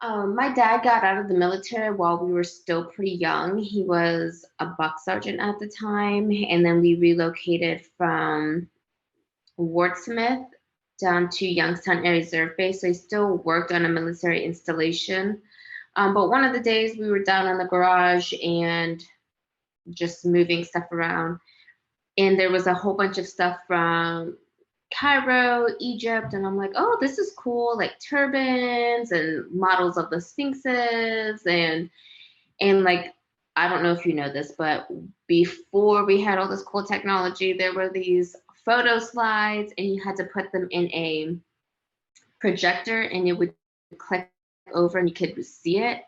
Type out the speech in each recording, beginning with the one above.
My dad got out of the military while we were still pretty young. He was a buck sergeant at the time, and then we relocated from Wardsmith down to Youngstown Air Reserve Base. So he still worked on a military installation. But one of the days we were down in the garage and just moving stuff around, and there was a whole bunch of stuff from Cairo, Egypt, and I'm like, oh, this is cool, like turbans and models of the sphinxes and like I don't know if you know this, but before we had all this cool technology, there were these photo slides and you had to put them in a projector and it would click over and you could see it.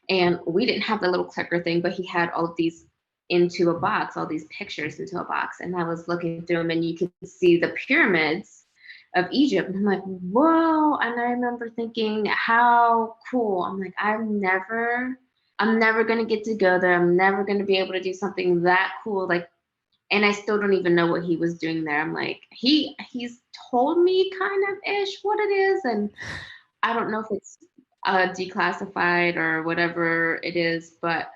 And we didn't have the little clicker thing, but he had all of these into a box, all these pictures into a box. And I was looking through them and you could see the pyramids of Egypt. And I'm like, whoa. And I remember thinking, how cool. I'm like, I'm never going to get to go there. I'm never going to be able to do something that cool. Like, and I still don't even know what he was doing there. I'm like, he's told me kind of ish what it is. And I don't know if it's declassified or whatever it is, but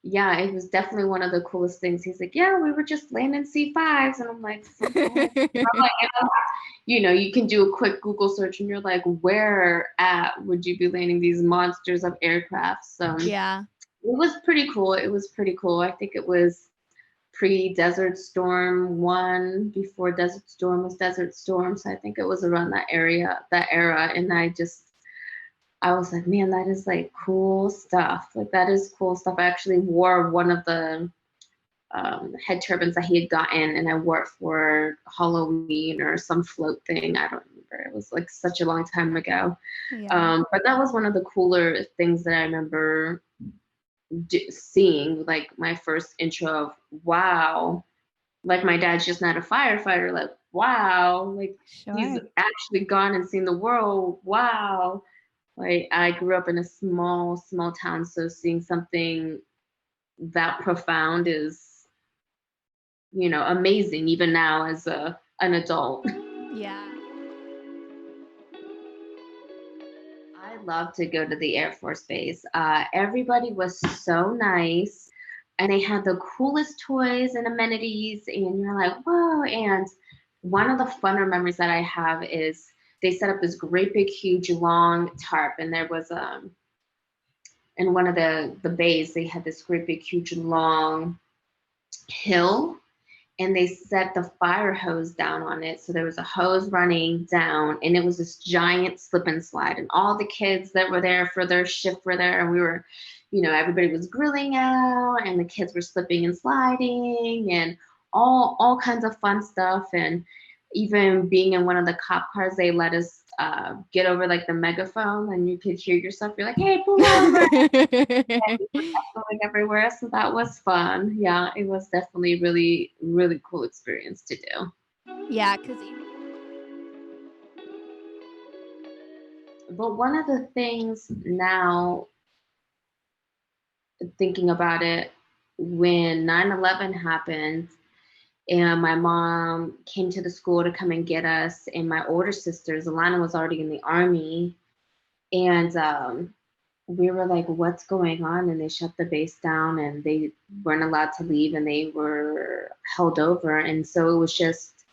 yeah, it was definitely one of the coolest things. He's like, yeah, we were just landing C5s. And I'm like, you can do a quick Google search and you're like, where at would you be landing these monsters of aircraft? So Yeah. it was pretty cool. It was pretty cool. I think it was pre-Desert Storm 1, before Desert Storm was Desert Storm. So I think it was around that era. And I was like, man, that is like cool stuff. Like that is cool stuff. I actually wore one of the head turbans that he had gotten, and I wore it for Halloween or some float thing. I don't remember. It was like such a long time ago. Yeah. But that was one of the cooler things that I remember seeing. Like my first intro of wow. Like my dad's just not a firefighter. Like wow. Like he's Sure. actually gone and seen the world. Wow. Like I grew up in a small town, so seeing something that profound is, amazing even now as an adult. Yeah. I love to go to the Air Force Base. Everybody was so nice, and they had the coolest toys and amenities, and you're like, whoa. And one of the funner memories that I have is they set up this great big huge long tarp, and there was in one of the bays they had this great big huge long hill, and they set the fire hose down on it. So there was a hose running down, and it was this giant slip and slide. And all the kids that were there for their shift were there, and we were, everybody was grilling out, and the kids were slipping and sliding, and all kinds of fun stuff. And even being in one of the cop cars, they let us get over like the megaphone, and you could hear yourself. You're like, "Hey, pull over!" Going everywhere. So that was fun. Yeah, it was definitely really, really cool experience to do. Yeah, because But one of the things now, thinking about it, when 9/11 happened and my mom came to the school to come and get us, and my older sisters, Alana was already in the army, and we were like, what's going on? And they shut the base down and they weren't allowed to leave and they were held over. And so it was just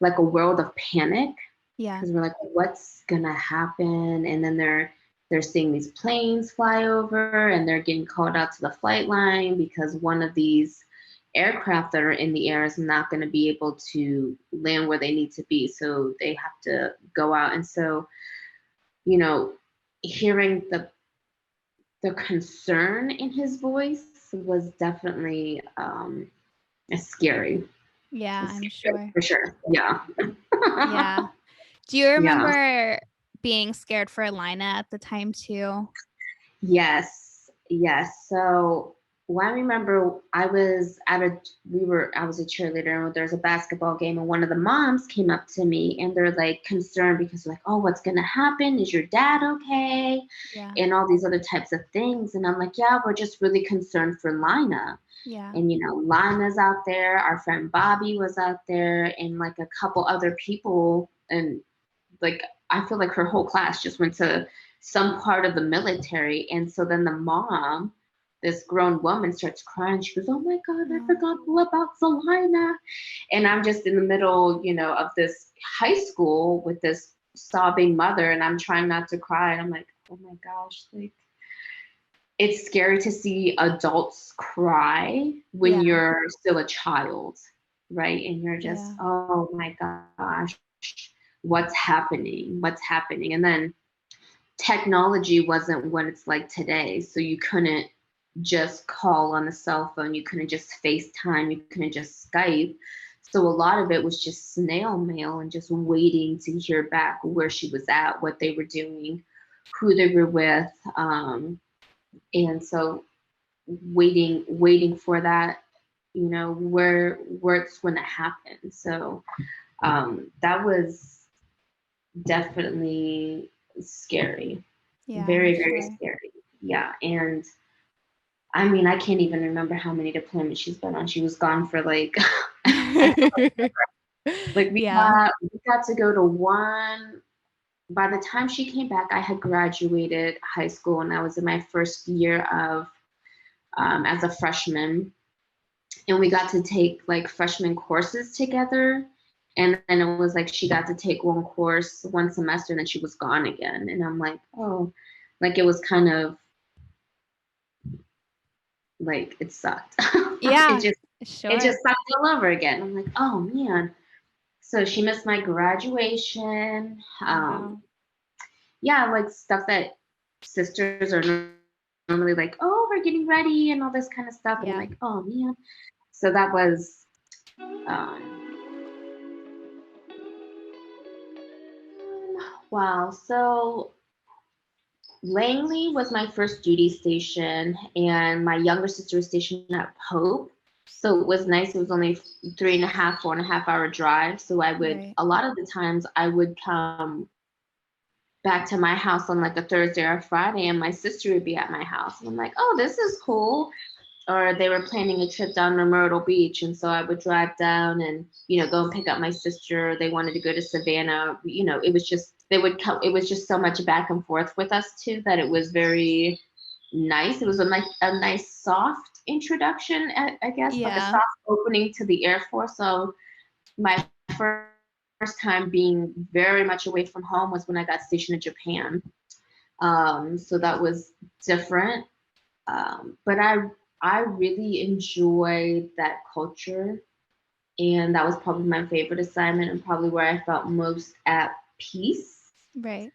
like a world of panic yeah. because we're like, what's gonna happen? And then they're seeing these planes fly over and they're getting called out to the flight line because one of these aircraft that are in the air is not going to be able to land where they need to be. So they have to go out. And so, hearing the concern in his voice was definitely scary. Yeah, It's I'm scary sure. for sure. Yeah. Yeah. Do you Yeah. remember being scared for Lina at the time too? Yes. Yes. So well, I remember I was a cheerleader and there was a basketball game and one of the moms came up to me and they're like concerned because like, oh, what's gonna happen? Is your dad okay? Yeah. And all these other types of things. And I'm like, yeah, we're just really concerned for Lina. Yeah. And Lana's out there, our friend Bobby was out there, and like a couple other people, and like I feel like her whole class just went to some part of the military. And so then the mom, this grown woman, starts crying. She goes, "Oh my God, I Oh, forgot all about Selena." And I'm just in the middle, of this high school with this sobbing mother, and I'm trying not to cry. And I'm like, oh my gosh, like, it's scary to see adults cry when yeah, you're still a child, right? And you're just, yeah, oh my gosh, what's happening? What's happening? And then technology wasn't what it's like today. So you couldn't just call on the cell phone, you couldn't just FaceTime, you couldn't just Skype. So a lot of it was just snail mail and just waiting to hear back where she was at, what they were doing, who they were with. And so waiting for that, where it's going to happen. So that was definitely scary, yeah, I'm very, very sure. scary. Yeah. And I mean, I can't even remember how many deployments she's been on. She was gone for like, like Yeah, we got to go to one. By the time she came back, I had graduated high school and I was in my first year of as a freshman, and we got to take like freshman courses together. And then it was like she got to take one course one semester and then she was gone again. And I'm like, oh, like it was kind of like it sucked. it yeah, just it sure. just sucked all over again. I'm like, oh man. So she missed my graduation. Wow. Yeah, like stuff that sisters are normally like, oh, we're getting ready and all this kind of stuff. And I'm Yeah, like, oh man. So that was um, wow. So Langley was my first duty station, and my younger sister was stationed at Pope. So it was nice. It was only 3.5, 4.5 hour drive. So right. a lot of the times, I would come back to my house on like a Thursday or a Friday, and my sister would be at my house. And I'm like, oh, this is cool. Or they were planning a trip down to Myrtle Beach, and so I would drive down and go and pick up my sister. They wanted to go to Savannah. It was just they would come. It was just so much back and forth with us too that it was very nice. It was a nice soft introduction, I guess, like a Yeah, soft opening to the Air Force. So my first time being very much away from home was when I got stationed in Japan. So that was different. But I really enjoyed that culture, and that was probably my favorite assignment and probably where I felt most at peace. right.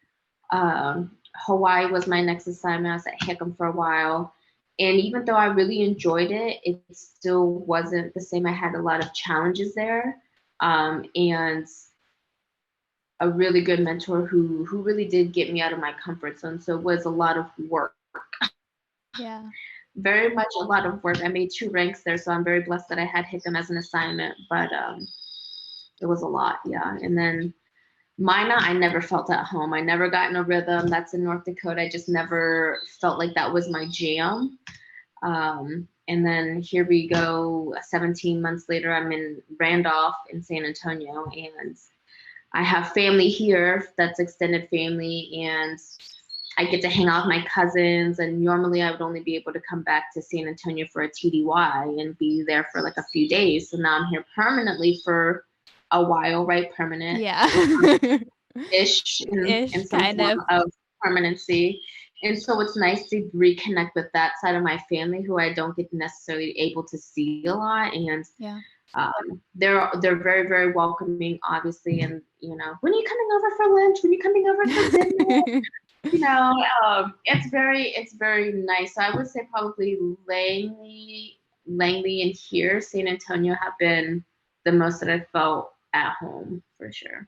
Hawaii was my next assignment. I was at Hickam for a while, and even though I really enjoyed it, it still wasn't the same. I had a lot of challenges there, and a really good mentor who really did get me out of my comfort zone. So it was a lot of work, Yeah, very much a lot of work. I made 2 ranks there, so I'm very blessed that I had Hickam as an assignment, but it was a lot, yeah. And then Mina, I never felt at home. I never got in a rhythm. That's in North Dakota. I just never felt like that was my jam. And then here we go, 17 months later, I'm in Randolph in San Antonio, and I have family here that's extended family, and I get to hang out with my cousins. And normally I would only be able to come back to San Antonio for a TDY and be there for like a few days. So now I'm here permanently for a while, right? Permanent yeah. ish in Ish, some kind form of. of permanency. And so it's nice to reconnect with that side of my family who I don't get necessarily able to see a lot. And Yeah. they're very, very welcoming, obviously. And when are you coming over for lunch? When are you coming over for dinner? It's very nice. So I would say probably Langley and here, San Antonio have been the most that I felt at home for sure.